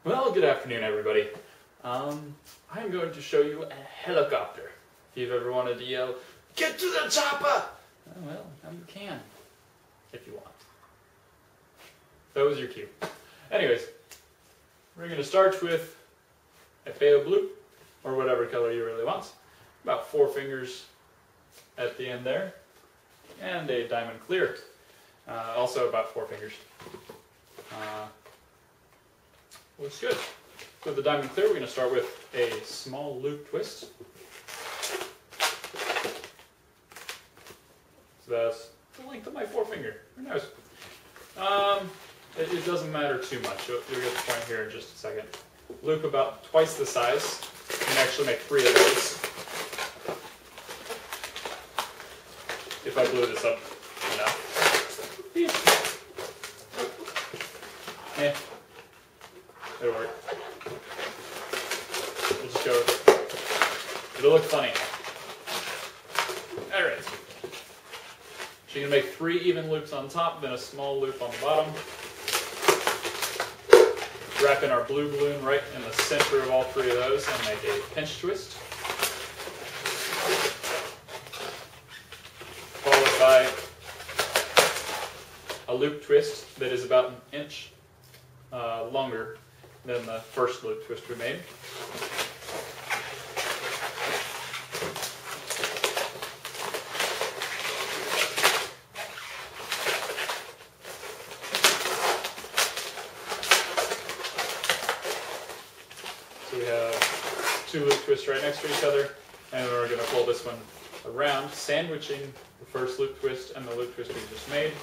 Well, good afternoon, everybody. I'm going to show you a helicopter. If you've ever wanted to yell, "Get to the chopper!" Well, now you can, if you want. That was your cue. Anyways, we're going to start with a phthalo blue, or whatever color you really want. About 4 fingers at the end there, and a diamond clear. Also about 4 fingers. Looks good. So the diamond clear, we're going to start with a small loop twist. So that's the length of my forefinger. Who knows? It doesn't matter too much. You'll get the point here in just a second. Loop about twice the size. You can actually make 3 of those. If I blew this up enough. It'll work. We'll just go. It'll look funny. Alright. So you can make 3 even loops on top, then a small loop on the bottom. Wrap in our blue balloon right in the center of all 3 of those and make a pinch twist. Followed by a loop twist that is about an inch longer than the first loop twist we made. So we have 2 loop twists right next to each other, and we're going to pull this one around, sandwiching the first loop twist and the loop twist we just made.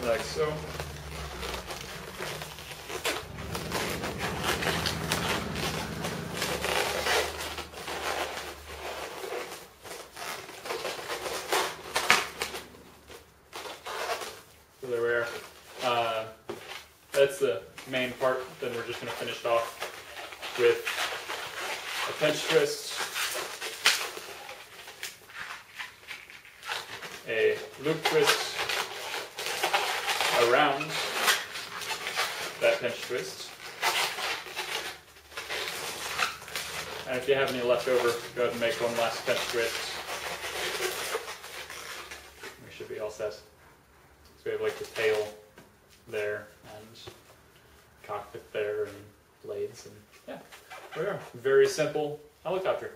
Like so. So there we are. That's the main part. Then we're just going to finish it off with a pinch twist, a loop twist around that pinch twist. And if you have any left over, go ahead and make one last pinch twist. We should be all set. So we have like the tail there and cockpit there and blades and yeah, there we are. Very simple helicopter.